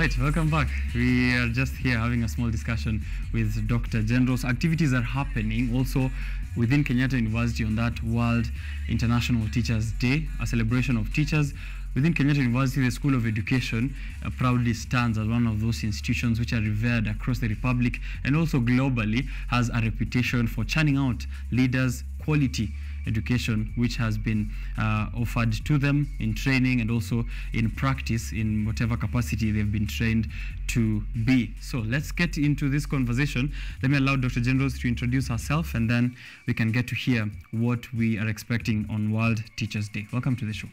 right, welcome back. We are just here having a small discussion with Dr. Generals. Activities are happening also within Kenyatta University on that World International Teachers Day, a celebration of teachers. Within Kenyatta University, the School of Education proudly stands as one of those institutions which are revered across the Republic and also globally, has a reputation for churning out leaders, quality education which has been offered to them in training and also in practice in whatever capacity they've been trained to be. So let's get into this conversation. Let me allow Dr. Generals to introduce herself and then we can get to hear what we are expecting on World Teachers Day. Welcome to the show.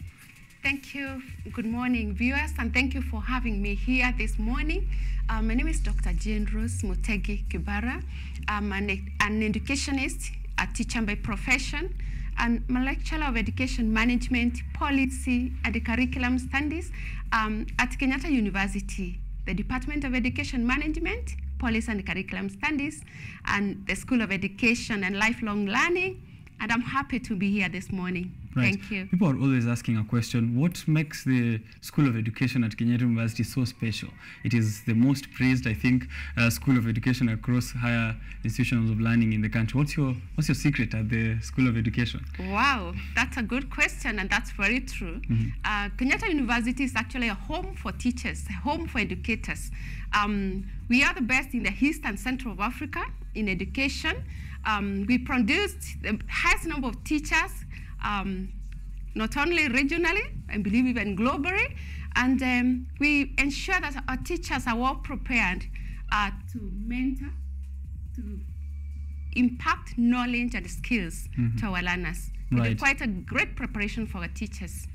Thank you. Good morning, viewers, and thank you for having me here this morning. My name is Dr. Generals Mutegi Kibara. I'm an educationist, a teacher by profession, and I'm a lecturer of education management, policy, and curriculum studies at Kenyatta University, the Department of Education Management, Policy and Curriculum Studies, and the School of Education and Lifelong Learning. And I'm happy to be here this morning. Right. Thank you. People are always asking a question, what makes the School of Education at Kenyatta University so special? It is the most praised, I think, School of Education across higher institutions of learning in the country. What's your secret at the School of Education? Wow, that's a good question, and that's very true. Kenyatta University is actually a home for teachers, a home for educators. We are the best in the East and Central of Africa in education. We produced the highest number of teachers, not only regionally, I believe even globally, and we ensure that our teachers are well prepared to mentor, to impact knowledge and skills to our learners. We do quite a great preparation for our teachers.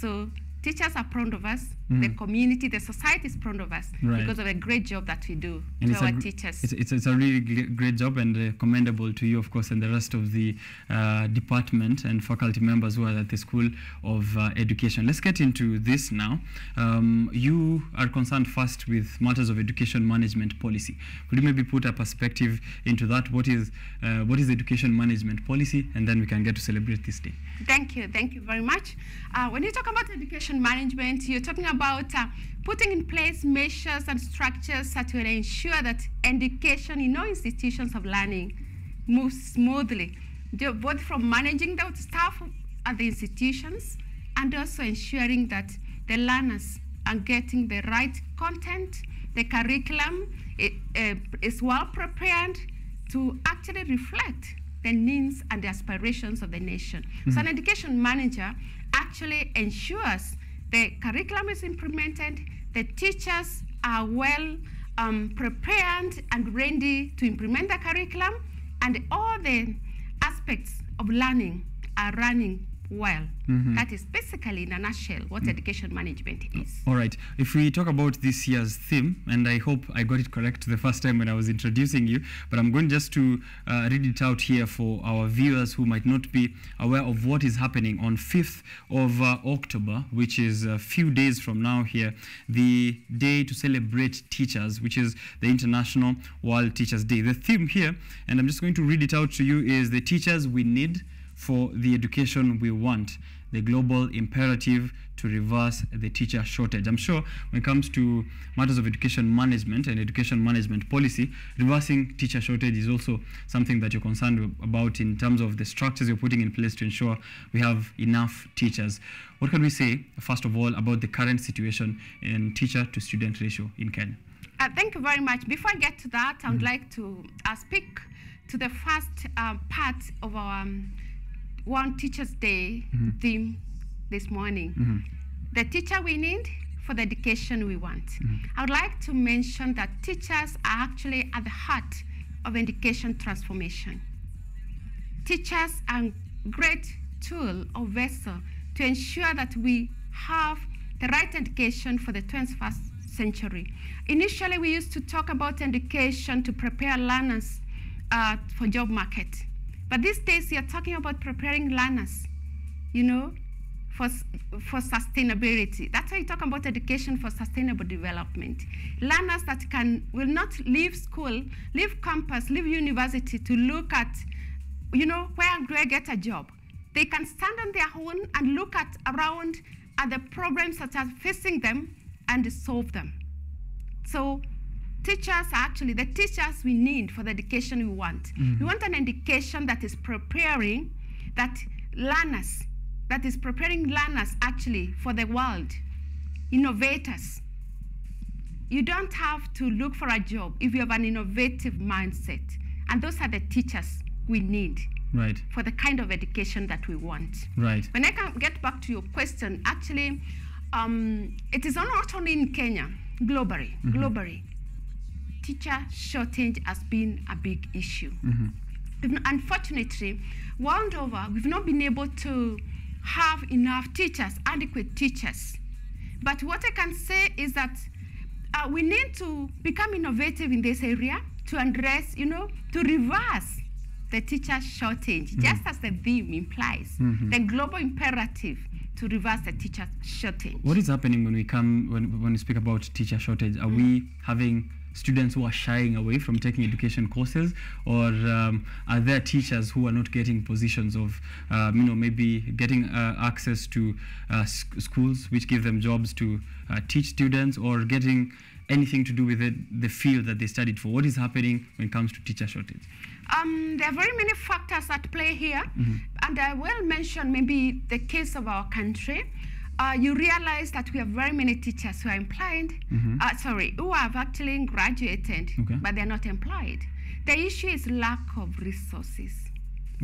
So teachers are proud of us, the community, the society is proud of us because of a great job that we do to our teachers. It's a really great job and commendable to you, of course, and the rest of the department and faculty members who are at the School of Education. Let's get into this now. You are concerned first with matters of education management policy. Could you maybe put a perspective into that? What is education management policy? And then we can get to celebrate this day. Thank you very much. When you talk about education management, you're talking about putting in place measures and structures that will ensure that education in all institutions of learning moves smoothly, both from managing the staff at the institutions and also ensuring that the learners are getting the right content, the curriculum is well prepared to actually reflect the needs and the aspirations of the nation. So an education manager actually ensures the curriculum is implemented, the teachers are well prepared and ready to implement the curriculum, and all the aspects of learning are running well. That is basically, in a nutshell, what education management is. All right. If we talk about this year's theme, and I hope I got it correct the first time when I was introducing you, but I'm going just to read it out here for our viewers who might not be aware of what is happening on 5th of October, which is a few days from now here, the day to celebrate teachers, which is the International World Teachers Day. The theme here, and I'm just going to read it out to you, is the teachers we need for the education we want, the global imperative to reverse the teacher shortage. I'm sure when it comes to matters of education management and education management policy, reversing teacher shortage is also something that you're concerned about in terms of the structures you're putting in place to ensure we have enough teachers. What can we say, first of all, about the current situation in teacher-to-student ratio in Kenya? Thank you very much. Before I get to that, I would like to speak to the first part of our World Teachers Day theme this morning. The teacher we need for the education we want. I would like to mention that teachers are actually at the heart of education transformation. Teachers are a great tool or vessel to ensure that we have the right education for the 21st century. Initially, we used to talk about education to prepare learners for job market. But these days, we are talking about preparing learners, for sustainability. That's why you talk about education for sustainable development. Learners that will not leave school, leave campus, leave university to look at, where do I get a job? They can stand on their own and look around at the problems that are facing them and solve them. So teachers are actually the teachers we need for the education we want. We want an education that is preparing learners actually for the world, innovators. You don't have to look for a job if you have an innovative mindset. And those are the teachers we need for the kind of education that we want. Right. When I can get back to your question, actually, it is not only in Kenya, globally, teacher shortage has been a big issue. Unfortunately, world over, we've not been able to have enough teachers, adequate teachers. But what I can say is that we need to become innovative in this area to address, to reverse the teacher shortage, just as the theme implies, the global imperative to reverse the teacher shortage. What is happening when we speak about teacher shortage? Are we having students who are shying away from taking education courses, or are there teachers who are not getting positions of, maybe getting access to schools which give them jobs to teach students, or getting anything to do with the field that they studied for? What is happening when it comes to teacher shortage? There are very many factors at play here, and I will mention maybe the case of our country. You realize that we have very many teachers who are employed, who have actually graduated, but they're not employed. The issue is lack of resources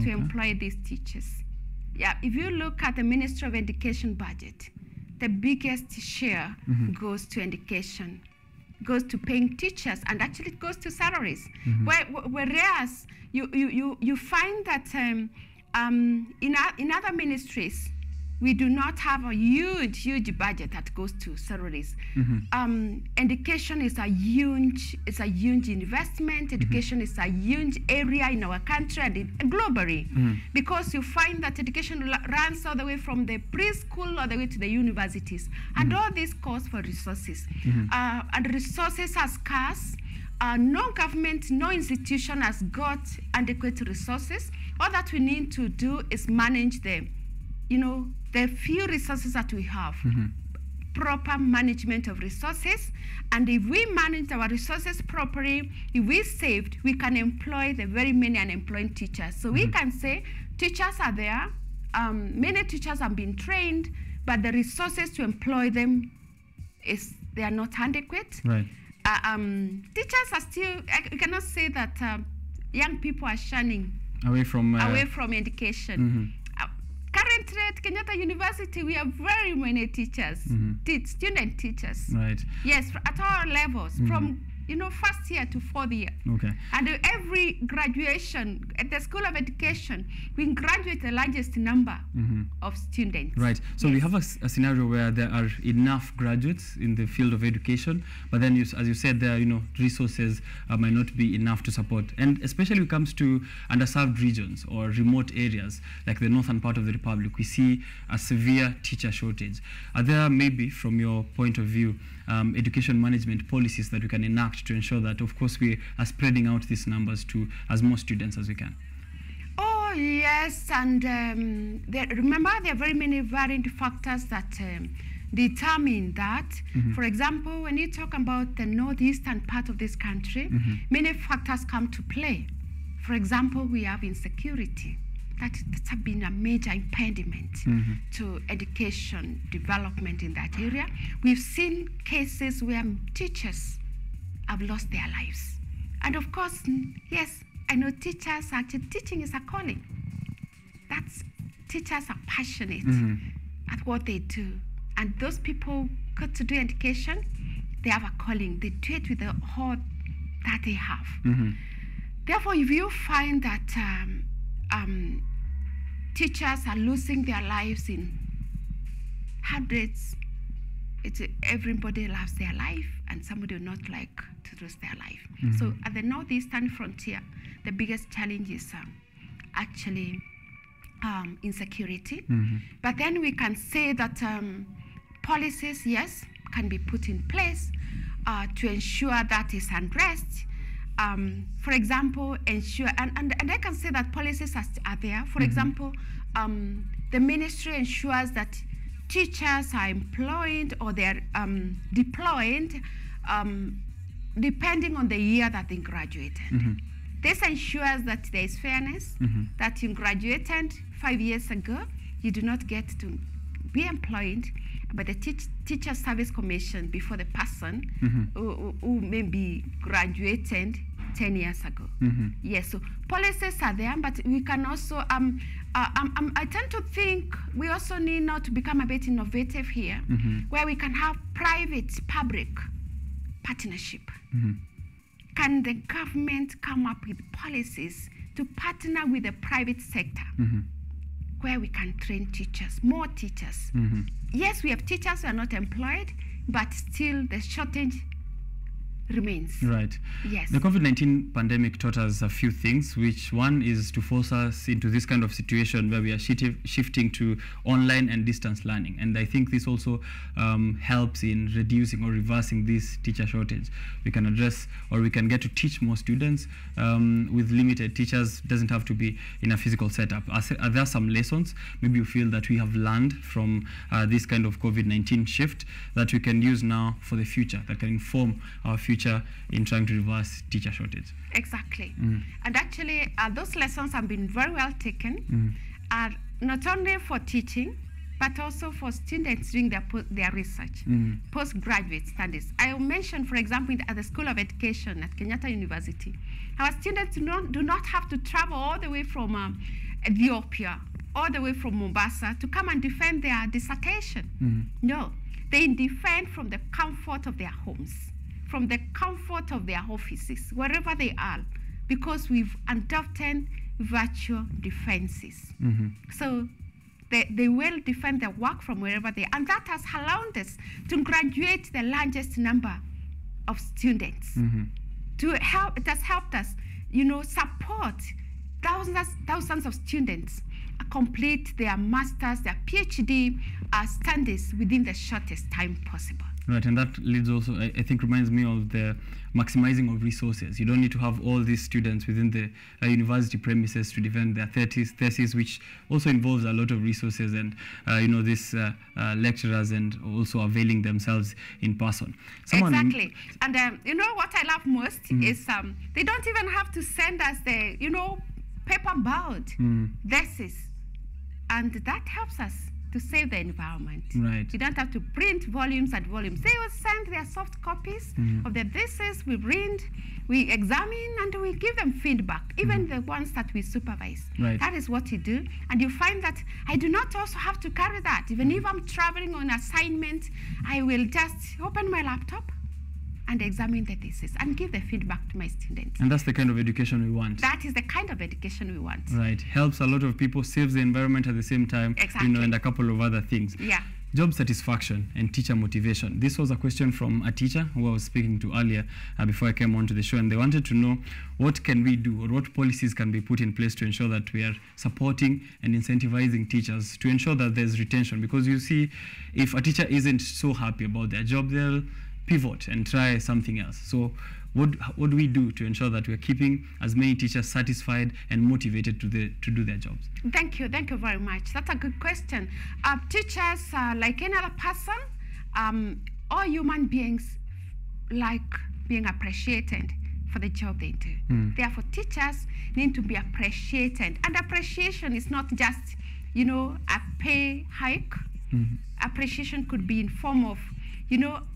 to employ these teachers. Yeah, if you look at the Ministry of Education budget, the biggest share goes to education, goes to paying teachers, and actually it goes to salaries. Whereas you find that in other ministries, we do not have a huge budget that goes to salaries. Education is a huge investment. Education is a huge area in our country and globally, because you find that education runs all the way from the preschool all the way to the universities, and all this calls for resources. And resources are scarce. No government, no institution has got adequate resources. All that we need to do is manage the few resources that we have, proper management of resources. And if we manage our resources properly, if we saved, we can employ the very many unemployed teachers. So we can say teachers are there, many teachers have been trained, but the resources to employ them, they are not adequate. Right. Teachers are still, you cannot say that young people are shunning away from education. Currently at Kenyatta University, we have very many teachers, student teachers. Right. Yes, at all levels, from first year to fourth year. Okay. And every graduation at the School of Education, we graduate the largest number of students. Right. So we have a scenario where there are enough graduates in the field of education, but then, as you said, there resources might not be enough to support. And especially when it comes to underserved regions or remote areas, like the northern part of the Republic, we see a severe teacher shortage. Are there, maybe from your point of view, education management policies that we can enact to ensure that, of course, we are spreading out these numbers to as more students as we can? Oh, yes, and remember, there are very many variant factors that determine that. For example, when you talk about the northeastern part of this country, many factors come to play. For example, we have insecurity. That's been a major impediment to education development in that area. We've seen cases where teachers have lost their lives. And of course, yes, I know teachers, actually teaching is a calling. Teachers are passionate at what they do. And those people got to do education, they have a calling. They do it with the heart that they have. Therefore, if you find that teachers are losing their lives in hundreds, everybody loves their life, and somebody will not like to lose their life. So at the northeastern frontier, the biggest challenge is actually insecurity. But then we can say that policies, yes, can be put in place to ensure that is unrest. For example, ensure, and I can say that policies are there. For example, the ministry ensures that teachers are employed or they're deployed depending on the year that they graduated. This ensures that there is fairness, that you graduated 5 years ago, you do not get to be employed by the Teacher Service Commission before the person who maybe graduated 10 years ago. Yes, so policies are there, but we can also, I tend to think we also need now to become a bit innovative here, where we can have private-public partnership. Can the government come up with policies to partner with the private sector, where we can train teachers, more teachers? Yes, we have teachers who are not employed, but still the shortage remains. Right. Yes. The COVID-19 pandemic taught us a few things, which one is to force us into this kind of situation where we are shifting to online and distance learning. And I think this also helps in reducing or reversing this teacher shortage. We can address, or we can get to teach more students with limited teachers. Doesn't have to be in a physical setup. Are there some lessons maybe you feel that we have learned from this kind of COVID-19 shift that we can use now for the future, that can inform our future in trying to reverse teacher shortage? Exactly. And actually, those lessons have been very well taken, not only for teaching, but also for students doing their research, postgraduate studies. I will mention, for example, at the School of Education at Kenyatta University, our students do not have to travel all the way from Ethiopia, all the way from Mombasa to come and defend their dissertation. No, they defend from the comfort of their homes, from the comfort of their offices, wherever they are, because we've adopted virtual defenses. So they will defend their work from wherever they are. And that has allowed us to graduate the largest number of students. It has helped us, support thousands of students complete their master's, their PhD studies within the shortest time possible. Right, and that leads also, I think, reminds me of the maximizing of resources. You don't need to have all these students within the university premises to defend their thesis, which also involves a lot of resources and, these lecturers and also availing themselves in person. Exactly. And what I love most is they don't even have to send us the, paper-bound thesis. And that helps us to save the environment. Right. You don't have to print volumes and volumes. They will send their soft copies of the thesis, we read, we examine, and we give them feedback, even the ones that we supervise. Right. That is what you do. And you find that I do not also have to carry that. Even if I'm traveling on assignment, I will just open my laptop and examine the thesis and give the feedback to my students. And that's the kind of education we want. That is the kind of education we want. Right. Helps a lot of people, saves the environment at the same time, Exactly. And a couple of other things. Yeah. Job satisfaction and teacher motivation. This was a question from a teacher who I was speaking to earlier before I came onto the show, and they wanted to know what can we do, or what policies can be put in place to ensure that we are supporting and incentivizing teachers to ensure that there's retention. Because you see, if a teacher isn't so happy about their job, they'll pivot and try something else. So what do we do to ensure that we're keeping as many teachers satisfied and motivated to do their jobs? Thank you very much. That's a good question. Teachers, like any other person, all human beings like being appreciated for the job they do. Therefore, teachers need to be appreciated. And appreciation is not just, a pay hike. Appreciation could be in form of,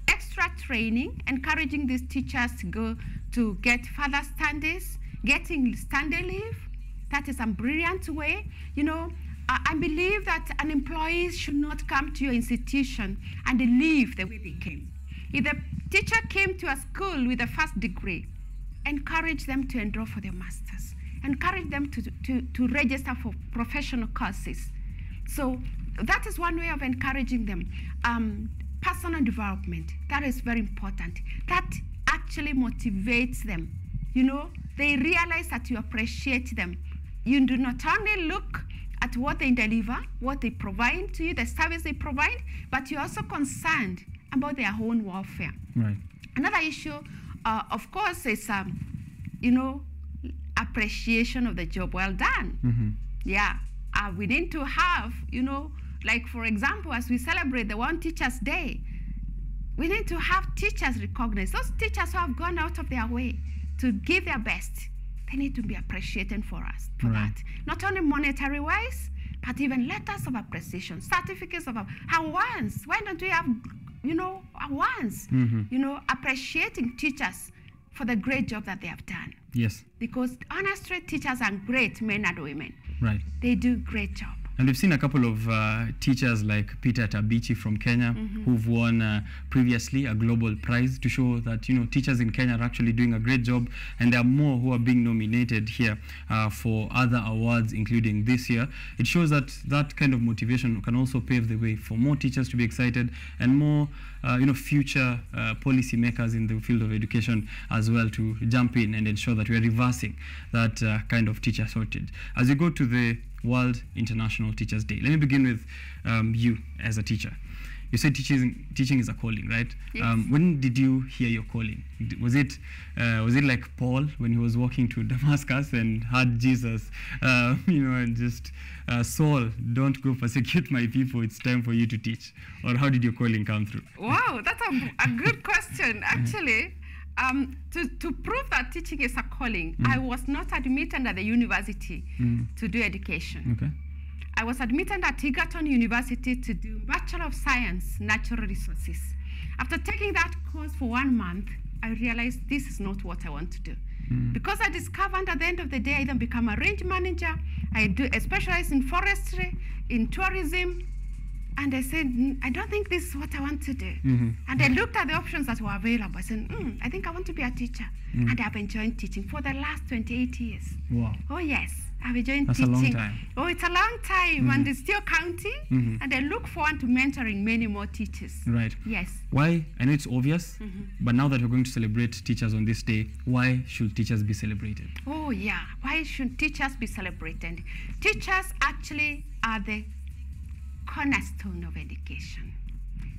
extra training, encouraging these teachers to go to get further studies, getting study leave. That is a brilliant way. I believe that an employee should not come to your institution and leave the way they came. If the teacher came to a school with a first degree, encourage them to enroll for their masters. Encourage them to register for professional courses. So that is one way of encouraging them. Personal development, that is very important. That actually motivates them. They realize that you appreciate them. You do not only look at what they deliver, what they provide to you, the service they provide, but you're also concerned about their own welfare. Right. Another issue, of course, is, appreciation of the job well done. Yeah, we need to have, like, for example, as we celebrate the One Teacher's Day, We need to have teachers recognized. Those teachers who have gone out of their way to give their best, they need to be appreciated for us for that. Not only monetary wise, but even letters of appreciation, certificates of awards. Why don't we have, awards? Appreciating teachers for the great job that they have done. Yes. Because honestly, teachers are great men and women. Right. They do great job. And we've seen a couple of teachers like Peter Tabichi from Kenya, who've won previously a global prize to show that, teachers in Kenya are actually doing a great job, and there are more who are being nominated here for other awards, including this year. It shows that that kind of motivation can also pave the way for more teachers to be excited and more, future policy makers in the field of education as well to jump in and ensure that we are reversing that kind of teacher shortage. As we go to the World International Teachers Day, let me begin with you as a teacher. You said teaching is a calling, right? Yes. When did you hear your calling? Was it like Paul when he was walking to Damascus and heard Jesus, and just Saul, don't go persecute my people. It's time for you to teach. Or how did your calling come through? Wow, that's a good question. Actually, to prove that teaching is a calling, I was not admitted at the university to do education. Okay. I was admitted at Kenyatta University to do Bachelor of Science, Natural Resources. After taking that course for 1 month, I realized this is not what I want to do. Because I discovered at the end of the day, I then become a range manager. I specialize in forestry, in tourism. And I said, I don't think this is what I want to do. And I looked at the options that were available. I said, I think I want to be a teacher. And I've enjoyed teaching for the last 28 years. Wow. Oh, yes. I've enjoyed That's teaching. a long time. Oh, it's a long time. And it's still counting. And I look forward to mentoring many more teachers. Right. Yes. Why? I know it's obvious, but now that we're going to celebrate teachers on this day, why should teachers be celebrated? Oh, yeah. Why should teachers be celebrated? Teachers actually are the cornerstone of education.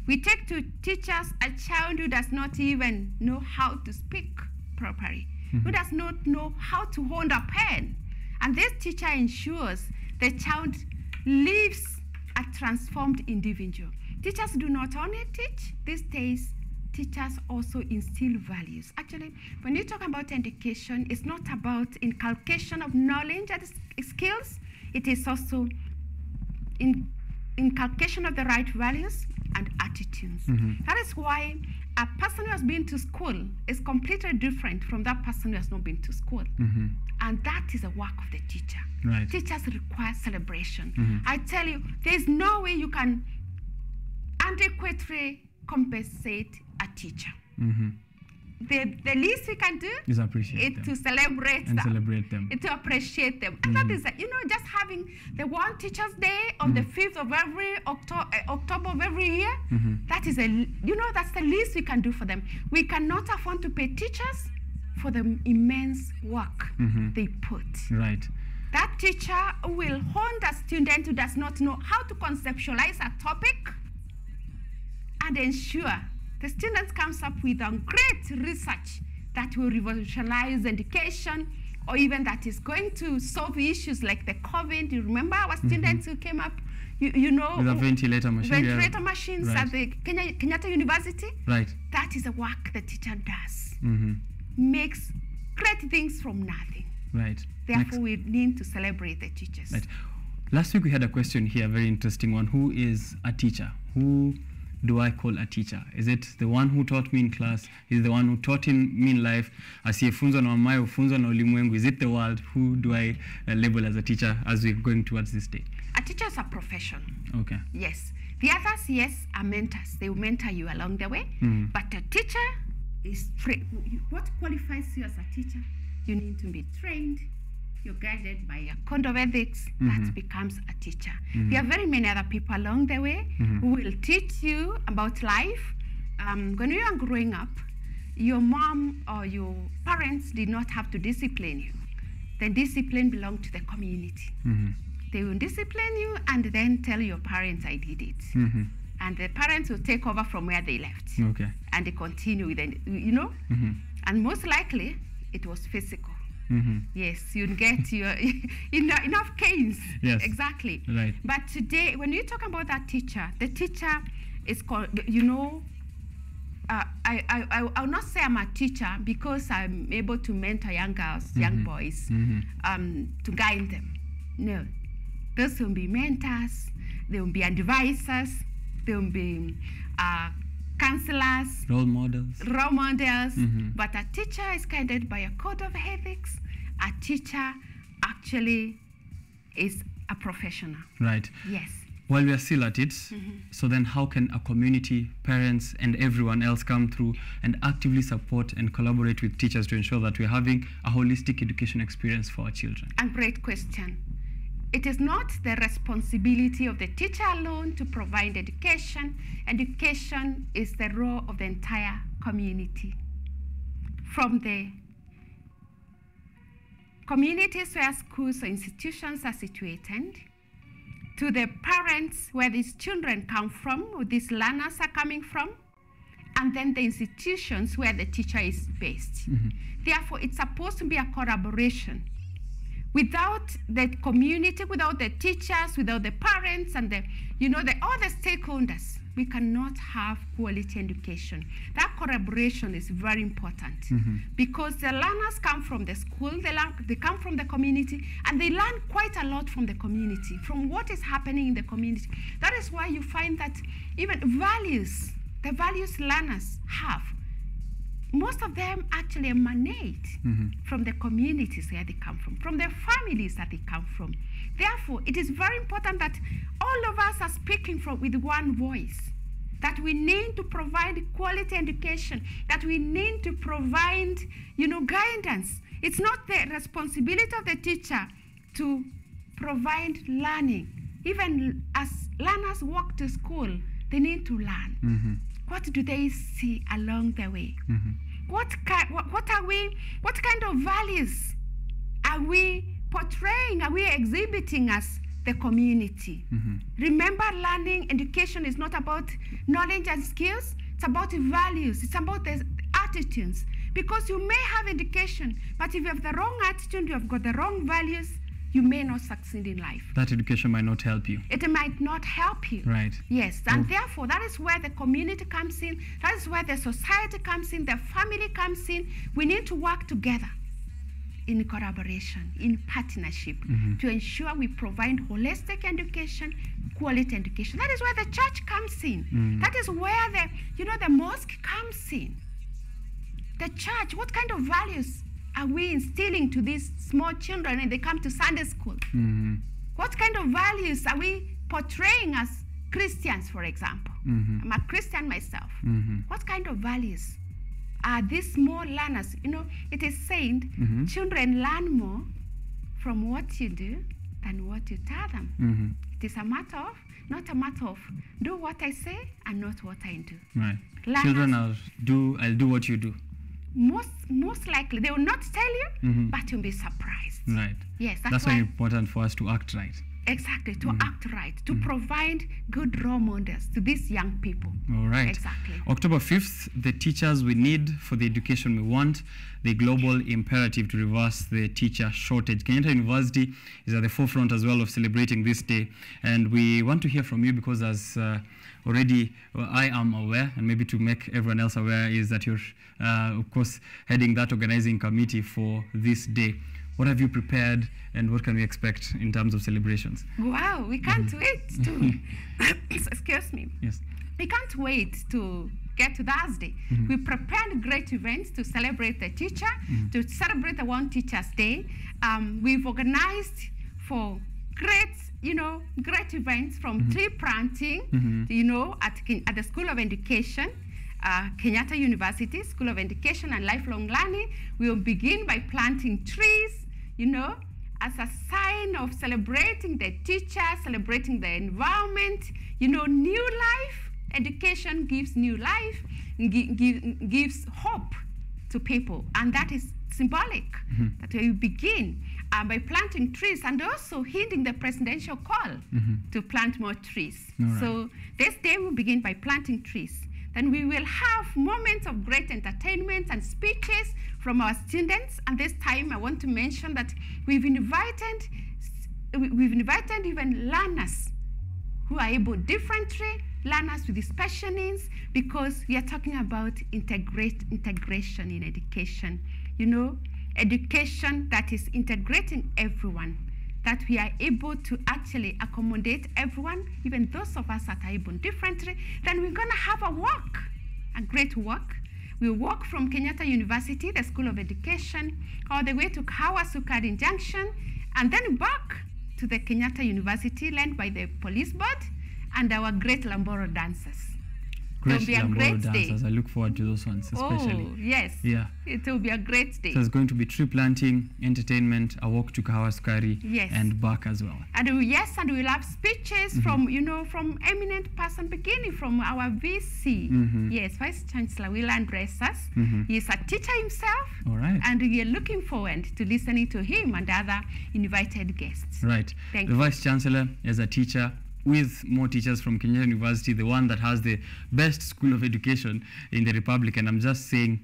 We take to teachers a child who does not even know how to speak properly, who does not know how to hold a pen. And this teacher ensures the child lives a transformed individual. Teachers do not only teach these days, teachers also instill values. Actually, when you talk about education, it's not about inculcation of knowledge and skills, it is also inculcation of the right values and attitudes. That is why a person who has been to school is completely different from that person who has not been to school. And that is the work of the teacher. Right. Teachers require celebration. I tell you, there's no way you can adequately compensate a teacher. The least we can do is appreciate them. To celebrate and them. celebrate them. To appreciate them. And that is, just having the one Teacher's Day on the 5th of every October of every year, that is that's the least we can do for them. We cannot afford to pay teachers for the immense work they put. Right. That teacher will hone a student who does not know how to conceptualize a topic and ensure the students comes up with a great research that will revolutionize education, or even that is going to solve issues like the COVID. You remember our students who came up, with a ventilator machine. Ventilator machines at the Kenyatta University. Right. That is the work the teacher does. Makes great things from nothing. Right. Therefore, we need to celebrate the teachers. Right. Last week we had a question here, a very interesting one. Who is a teacher? Who do I call a teacher? Is it the one who taught me in class? Is it the one who taught me in life? Asiyefunzwa na mamaye hufunzwa na ulimwengu. Is it the world? Who do I label as a teacher as we're going towards this day? A teacher is a profession. Okay. Yes. The others, yes, are mentors. They will mentor you along the way. But a teacher is what qualifies you as a teacher? You need to be trained. You're guided by a code of ethics. That becomes a teacher. There are very many other people along the way who will teach you about life. When you are growing up, your mom or your parents did not have to discipline you. The discipline belonged to the community. They will discipline you and then tell your parents, I did it. And the parents will take over from where they left. Okay. And they continue with it, And most likely, it was physical. Yes, you'll get your enough canes. Yes. Exactly. Right. But today, when you talk about that teacher, the teacher is called, I'll not say I'm a teacher because I'm able to mentor young girls, young boys, to guide them. No. Those will be mentors, they will be advisors, they will be counselors, role models. But a teacher is guided by a code of ethics. A teacher actually is a professional. Right. Yes. While we are still at it, so then how can a community, parents, and everyone else come through and actively support and collaborate with teachers to ensure that we're having a holistic education experience for our children? A great question. It is not the responsibility of the teacher alone to provide education. Education is the role of the entire community. From the communities where schools or institutions are situated, to the parents where these children come from, where these learners are coming from, and then the institutions where the teacher is based. Therefore, it's supposed to be a collaboration. Without the community, without the teachers, without the parents, and all the stakeholders, we cannot have quality education. That collaboration is very important because the learners come from the school, they come from the community, and they learn quite a lot from the community, from what is happening in the community. That is why you find that even values, the values learners have, most of them actually emanate from the communities where they come from the families that they come from. Therefore, it is very important that all of us are speaking with one voice, that we need to provide quality education, that we need to provide, guidance. It's not the responsibility of the teacher to provide learning. Even as learners walk to school, they need to learn. What do they see along the way? What kind of values are we portraying, are we exhibiting as the community? Remember, learning, education is not about knowledge and skills, it's about values, it's about the attitudes. Because you may have education, but if you have the wrong attitude, you have got the wrong values, you may not succeed in life. That education might not help you. It might not help you. Right. Yes, and therefore that is where the community comes in, that is where the society comes in, the family comes in. We need to work together in collaboration, in partnership, to ensure we provide holistic education, quality education. That is where the church comes in. That is where the mosque comes in. The church, what kind of values are we instilling to these small children when they come to Sunday school? What kind of values are we portraying as Christians, for example? I'm a Christian myself. What kind of values are these small learners? It is said children learn more from what you do than what you tell them. It is not a matter of do what I say and not what I do. Right. Learners, children I'll do what you do. Most likely, they will not tell you, but you'll be surprised. Right. Yes, that's why it's important for us to act right. Exactly, to act right, to provide good role models to these young people. All right. Exactly. October 5th, the teachers we need for the education we want, the global imperative to reverse the teacher shortage. Kenyatta University is at the forefront as well of celebrating this day. And we want to hear from you because as already I am aware, and maybe to make everyone else aware, is that you're, of course, heading that organizing committee for this day. What have you prepared and what can we expect in terms of celebrations? Wow, we can't wait to, excuse me. Yes. We can't wait to get to Thursday. We prepared great events to celebrate the teacher, to celebrate the One Teacher's Day. We've organized for great events from tree planting, at the School of Education, Kenyatta University, School of Education and Lifelong Learning. We will begin by planting trees, as a sign of celebrating the teacher, celebrating the environment, new life. Education gives new life, gives hope to people, and that is symbolic, that we begin by planting trees and also heeding the presidential call to plant more trees. Right. So this day we begin by planting trees. Then we will have moments of great entertainment and speeches from our students. And this time I want to mention that we've invited even learners who are able differently learners with special needs, because we are talking about integration in education. You know, education that is integrating everyone, that we are able to actually accommodate everyone, even those of us that are able differently, then we're going to have a great work. We walk from Kenyatta University, the School of Education, all the way to Sukari Junction, and then back to the Kenyatta University, led by the police board and our great Lamboro dancers. It will be a great day. I look forward to those ones, especially. Oh, yes. Yeah. It will be a great day. So it's going to be tree planting, entertainment, a walk to Sukari, yes, and back as well. And we'll have speeches from, from eminent person, beginning from our VC. Yes, Vice Chancellor will address us. He's a teacher himself. All right. And we are looking forward to listening to him and other invited guests. Right. Thank the you. Vice Chancellor is a teacher, with more teachers from Kenyatta University, the one that has the best school of education in the Republic. And I'm just saying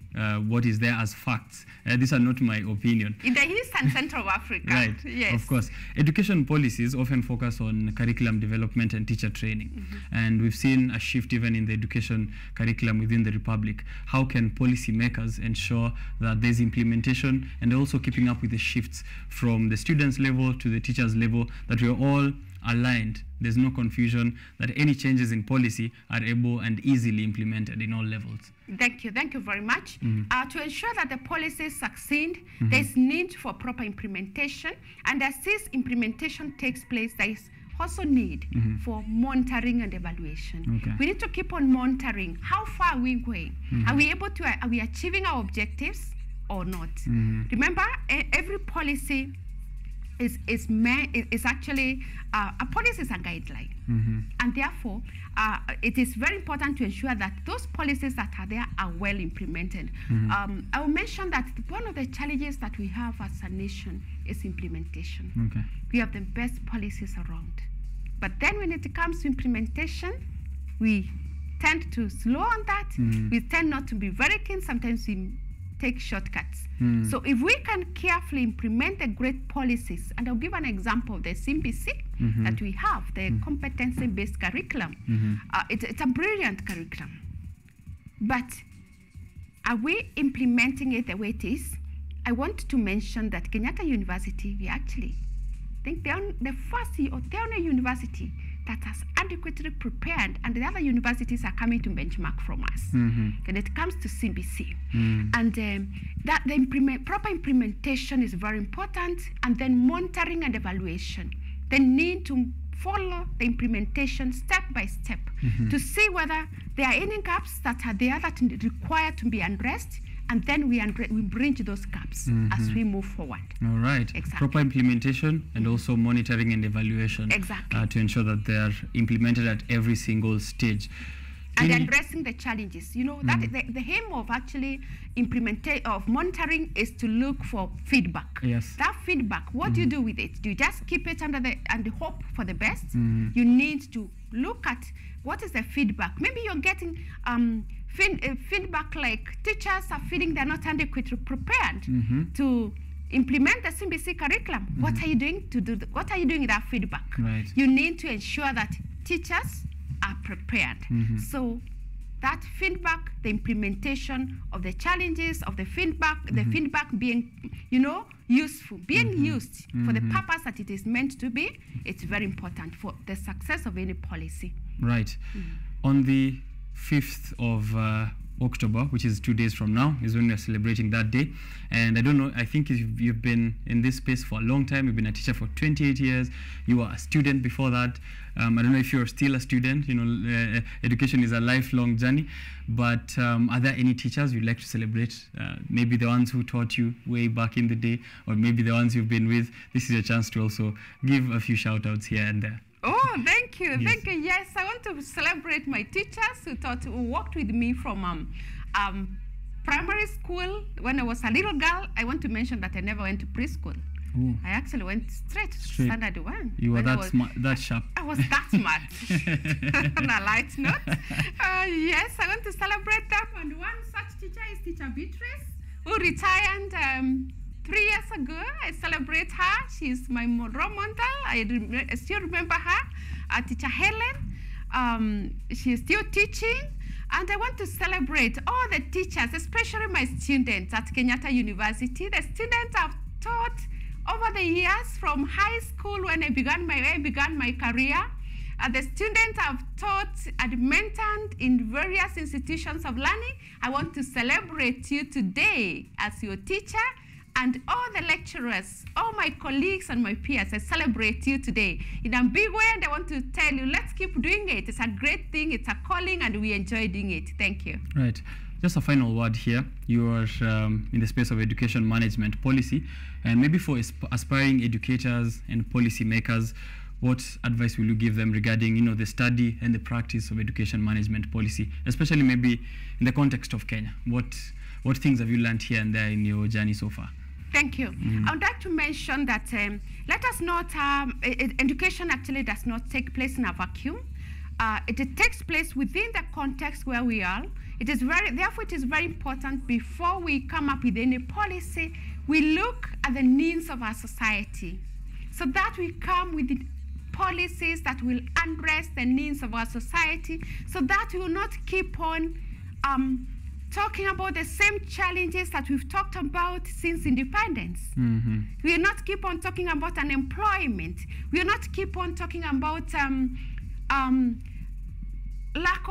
what is there as facts. These are not my opinion. In the East and Central Africa. Right, yes. Of course. Education policies often focus on curriculum development and teacher training. And we've seen a shift even in the education curriculum within the Republic. How can policymakers ensure that there's implementation and also keeping up with the shifts from the students' level to the teachers' level, that we're all aligned, there's no confusion, that any changes in policy are able and easily implemented in all levels? Thank you very much. To ensure that the policies succeed, there's need for proper implementation, and as this implementation takes place, there is also need for monitoring and evaluation. Okay. We need to keep on monitoring. How far are we going? Are we achieving our objectives or not? Remember, every policy is actually a policy is a guideline, and therefore it is very important to ensure that those policies that are there are well implemented. I will mention that one of the challenges that we have as a nation is implementation. Okay. We have the best policies around, but then when it comes to implementation, we tend to slow on that. We tend not to be very keen. Sometimes we take shortcuts. So if we can carefully implement the great policies, and I'll give an example of the CBC that we have, the competency-based curriculum. It's a brilliant curriculum. But are we implementing it the way it is? I want to mention that Kenyatta University, we actually think they're the first or the only university that has adequately prepared, and the other universities are coming to benchmark from us when it comes to CBC. And that the proper implementation is very important, and then monitoring and evaluation. The need to follow the implementation step by step to see whether there are any gaps that are there that require to be addressed, and then we bridge those gaps as we move forward. All right. Exactly. Proper implementation and also monitoring and evaluation. Exactly. To ensure that they are implemented at every single stage. And addressing the challenges. You know, that the aim of actually monitoring is to look for feedback. Yes. That feedback, what do you do with it? Do you just keep it and hope for the best? You need to look at what is the feedback. Maybe you're getting feedback like teachers are feeling they're not adequately prepared to implement the CBC curriculum. What are you doing to do? What are you doing with that feedback? Right. You need to ensure that teachers are prepared. So that feedback, the implementation of the challenges of the feedback being, useful, being used for the purpose that it is meant to be, it's very important for the success of any policy. Right. On the 5th of October, which is 2 days from now, is when we're celebrating that day. And I don't know, I think you've been in this space for a long time. You've been a teacher for 28 years. You were a student before that. I don't know if you're still a student. Education is a lifelong journey. But are there any teachers you'd like to celebrate? Maybe the ones who taught you way back in the day, or maybe the ones you've been with. This is a chance to also give a few shout-outs here and there. Oh, thank you. Yes. Thank you. Yes, I want to celebrate my teachers who worked with me from primary school. When I was a little girl, I want to mention that I never went to preschool. Ooh. I actually went straight to standard 1. You were that sharp. I was that smart. On a light note. Yes, I want to celebrate them. And one such teacher is Teacher Beatrice, who retired 3 years ago. I celebrate her. She's my role model. I still remember her. Teacher Helen. She's still teaching. And I want to celebrate all the teachers, especially my students at Kenyatta University. The students I've taught over the years from high school when I began my career. The students I've taught and mentored in various institutions of learning. I want to celebrate you today as your teacher, and all the lecturers, all my colleagues and my peers. I celebrate you today in a big way, and I want to tell you, let's keep doing it. It's a great thing, it's a calling, and we enjoy doing it. Thank you. Right. Just a final word here. You are in the space of education management policy, and maybe for aspiring educators and policy makers, what advice will you give them regarding, you know, the study and the practice of education management policy, especially maybe in the context of Kenya? What things have you learned here and there in your journey so far? Thank you. I would like to mention that let us not, education actually does not take place in a vacuum. It takes place within the context where we are. Therefore, it is very important before we come up with any policy, we look at the needs of our society, so that we come with the policies that will address the needs of our society, so that we will not keep on talking about the same challenges that we've talked about since independence. We will not keep on talking about unemployment. We will not keep on talking about lack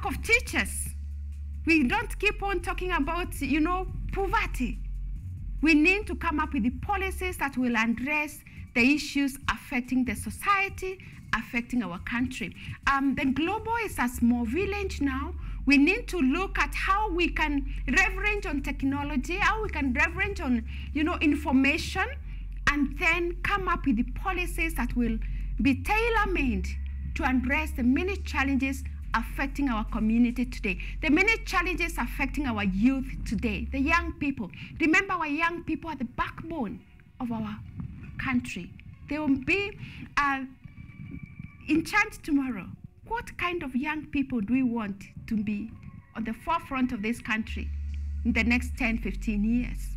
of teachers. We don't keep on talking about, poverty. We need to come up with the policies that will address the issues affecting the society, affecting our country. The global is a small village now. We need to look at how we can leverage on technology, how we can leverage on, information, and then come up with the policies that will be tailor-made to address the many challenges affecting our community today, the many challenges affecting our youth today, the young people. Remember, our young people are the backbone of our country. They will be in charge tomorrow. What kind of young people do we want to be on the forefront of this country in the next 10, 15 years?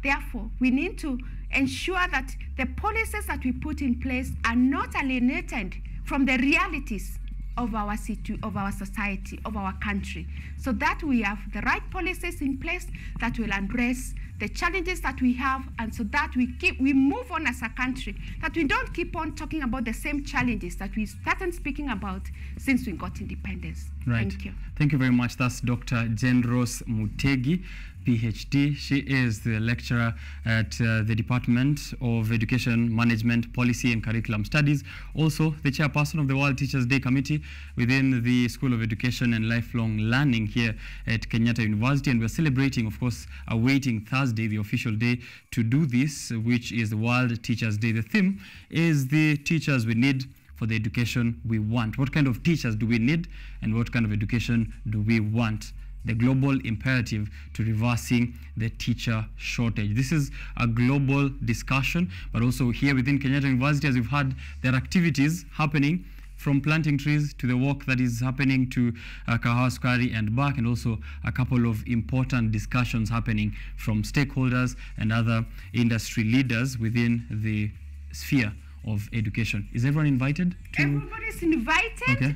Therefore, we need to ensure that the policies that we put in place are not alienated from the realities of our society, of our country, so that we have the right policies in place that will address the challenges that we have, and so that we move on as a country, that we don't keep on talking about the same challenges that we started speaking about since we got independence. Right. Thank you. Thank you very much. That's Dr. Jane Rose Mutegi, PhD. She is the lecturer at the Department of Education Management, Policy and Curriculum Studies, also the chairperson of the World Teachers' Day Committee within the School of Education and Lifelong Learning here at Kenyatta University. And we're celebrating, of course, awaiting Thursday, the official day to do this, which is the World Teachers' Day. The theme is the teachers we need for the education we want. What kind of teachers do we need, and what kind of education do we want? The global imperative to reversing the teacher shortage. This is a global discussion, but also here within Kenyatta University, as we've had, there are activities happening from planting trees to the work that is happening to Kahawa Sukari and back, and also a couple of important discussions happening from stakeholders and other industry leaders within the sphere of education. Is everyone invited to? Everybody's invited.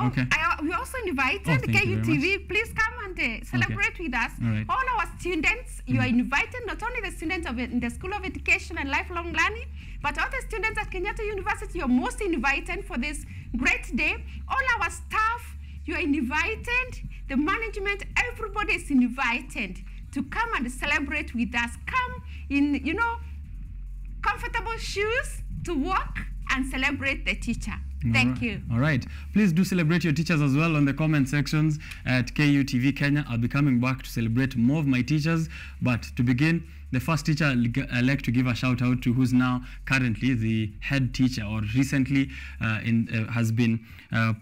Okay. We also invited KUTV. Please come and celebrate with us. All our students, you are invited, not only the students in the School of Education and Lifelong Learning, but all the students at Kenyatta University. You're most invited for this great day. All our staff, you are invited. The management, everybody is invited to come and celebrate with us. Come in, comfortable shoes to work and celebrate the teacher. Thank you. All right. Please do celebrate your teachers as well on the comment sections at KUTV Kenya. I'll be coming back to celebrate more of my teachers. But to begin, the first teacher I'd like to give a shout out to, who's now currently the head teacher, or recently has been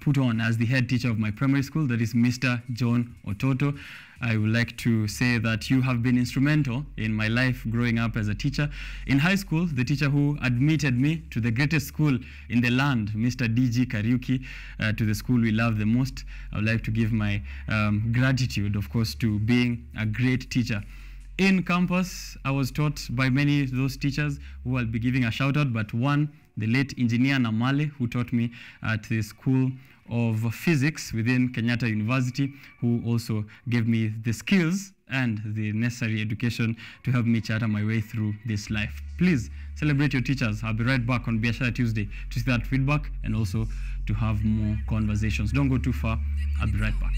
put on as the head teacher of my primary school, that is Mr. John Ototo. I would like to say that you have been instrumental in my life growing up as a teacher. In high school, the teacher who admitted me to the greatest school in the land, Mr. DG Kariuki, to the school we love the most. I would like to give my gratitude, of course, to being a great teacher. In campus, I was taught by many of those teachers who I'll be giving a shout out, but one, the late engineer Namale, who taught me at the School of Physics within Kenyatta University, who also gave me the skills and the necessary education to help me charter my way through this life. Please celebrate your teachers. I'll be right back on Biashara Tuesday to see that feedback and also to have more conversations. Don't go too far. I'll be right back.